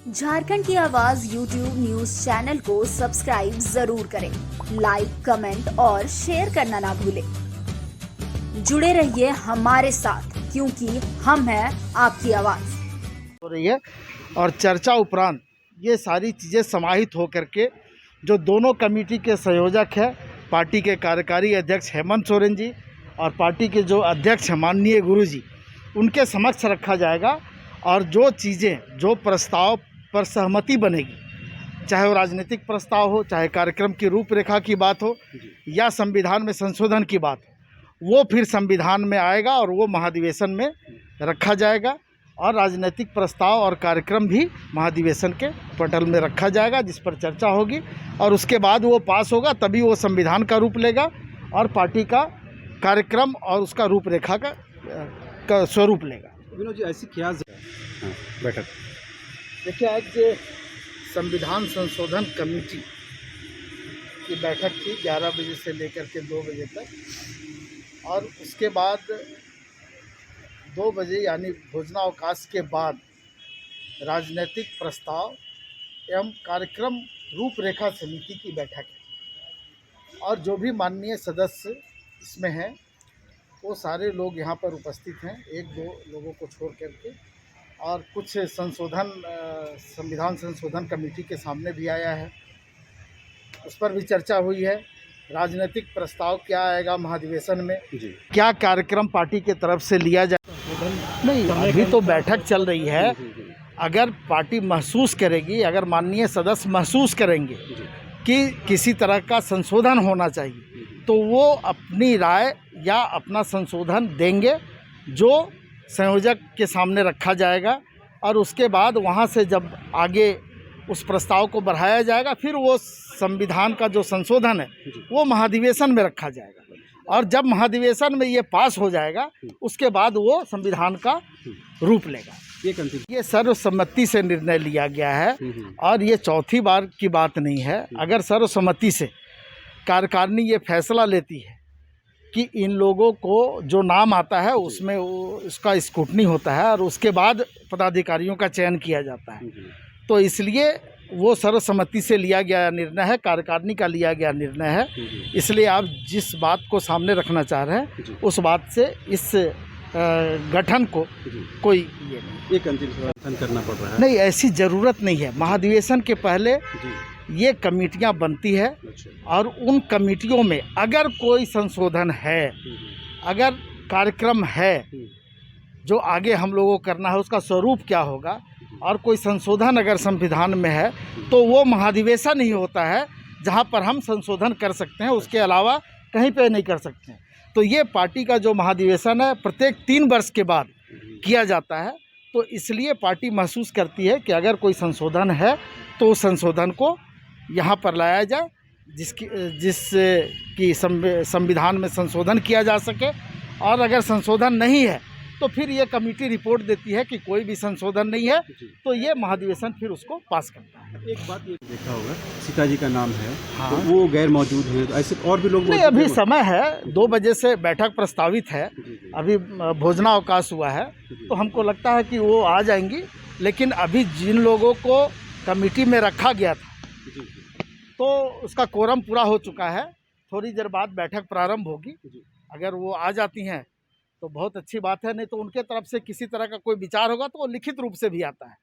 झारखंड की आवाज YouTube news channel को सब्सक्राइब जरूर करें, लाइक, कमेंट और शेयर करना ना भूलें। जुड़े रहिए हमारे साथ, क्योंकि हम हैं आपकी आवाज। हो रही है और चर्चा उपरांत ये सारी चीज़ें समाहित होकर के जो दोनों कमेटी के संयोजक हैं, पार्टी के कार्यकारी अध्यक्ष हेमंत सोरेन जी और पार्टी के जो अध्यक्ष हैं माननीय गुरु जी, उनके समक्ष रखा जाएगा। और जो चीज़ें, जो प्रस्ताव पर सहमति बनेगी, चाहे वो राजनीतिक प्रस्ताव हो, चाहे कार्यक्रम की रूपरेखा की बात हो या संविधान में संशोधन की बात हो, वो फिर संविधान में आएगा और वो महाधिवेशन में रखा जाएगा। और राजनीतिक प्रस्ताव और कार्यक्रम भी महाधिवेशन के पटल में रखा जाएगा, जिस पर चर्चा होगी और उसके बाद वो पास होगा, तभी वो संविधान का रूप लेगा और पार्टी का कार्यक्रम और उसका रूपरेखा का स्वरूप लेगा। विनोद जी, ऐसी क्या बैठक? देखिए, आज संविधान संशोधन कमेटी की बैठक थी 11 बजे से लेकर के 2 बजे तक, और उसके बाद 2 बजे यानी भोजनावकाश के बाद राजनीतिक प्रस्ताव एवं कार्यक्रम रूपरेखा समिति की बैठक है। और जो भी माननीय सदस्य इसमें हैं वो सारे लोग यहाँ पर उपस्थित हैं, 1-2 लोगों को छोड़ करके। और कुछ संशोधन संविधान संशोधन कमेटी के सामने भी आया है, उस पर भी चर्चा हुई है। राजनीतिक प्रस्ताव क्या आएगा महाधिवेशन में, क्या कार्यक्रम पार्टी के तरफ से लिया जाए, नहीं, अभी तो बैठक चल रही है। अगर पार्टी महसूस करेगी, अगर माननीय सदस्य महसूस करेंगे कि किसी तरह का संशोधन होना चाहिए, तो वो अपनी राय या अपना संशोधन देंगे, जो संयोजक के सामने रखा जाएगा। और उसके बाद वहाँ से जब आगे उस प्रस्ताव को बढ़ाया जाएगा, फिर वो संविधान का जो संशोधन है वो महाधिवेशन में रखा जाएगा। और जब महाधिवेशन में ये पास हो जाएगा, उसके बाद वो संविधान का रूप लेगा। ये सर्वसम्मति से निर्णय लिया गया है और ये चौथी बार की बात नहीं है। अगर सर्वसम्मति से कार्यकारिणी ये फैसला लेती है कि इन लोगों को जो नाम आता है उसमें उसका स्क्रूटनी होता है और उसके बाद पदाधिकारियों का चयन किया जाता है, तो इसलिए वो सर्वसम्मति से लिया गया निर्णय है, कार्यकारिणी का लिया गया निर्णय है। इसलिए आप जिस बात को सामने रखना चाह रहे हैं, उस बात से इस गठन को कोई ये नहीं, एक अंतिम समर्थन करना पड़ रहा है। नहीं, ऐसी ज़रूरत नहीं है। महाधिवेशन के पहले ये कमेटियां बनती है और उन कमेटियों में अगर कोई संशोधन है, अगर कार्यक्रम है जो आगे हम लोगों को करना है, उसका स्वरूप क्या होगा, और कोई संशोधन अगर संविधान में है, तो वो महाधिवेशन ही होता है जहां पर हम संशोधन कर सकते हैं, उसके अलावा कहीं पे नहीं कर सकते हैं। तो ये पार्टी का जो महाधिवेशन है प्रत्येक 3 वर्ष के बाद किया जाता है, तो इसलिए पार्टी महसूस करती है कि अगर कोई संशोधन है तो उस संशोधन को यहाँ पर लाया जाए, जिससे संविधान में संशोधन किया जा सके। और अगर संशोधन नहीं है तो फिर ये कमेटी रिपोर्ट देती है कि कोई भी संशोधन नहीं है, तो ये महाधिवेशन फिर उसको पास करता है। एक बात ये देखा होगा, सीता जी का नाम है, हाँ, तो वो गैर मौजूद हैं, तो ऐसे और भी लोग नहीं। अभी समय है, 2 बजे से बैठक प्रस्तावित है, अभी भोजनावकाश हुआ है, तो हमको लगता है कि वो आ जाएंगी। लेकिन अभी जिन लोगों को कमेटी में रखा गया था तो उसका कोरम पूरा हो चुका है, थोड़ी देर बाद बैठक प्रारंभ होगी। अगर वो आ जाती हैं तो बहुत अच्छी बात है, नहीं तो उनके तरफ से किसी तरह का कोई विचार होगा तो वो लिखित रूप से भी आता है।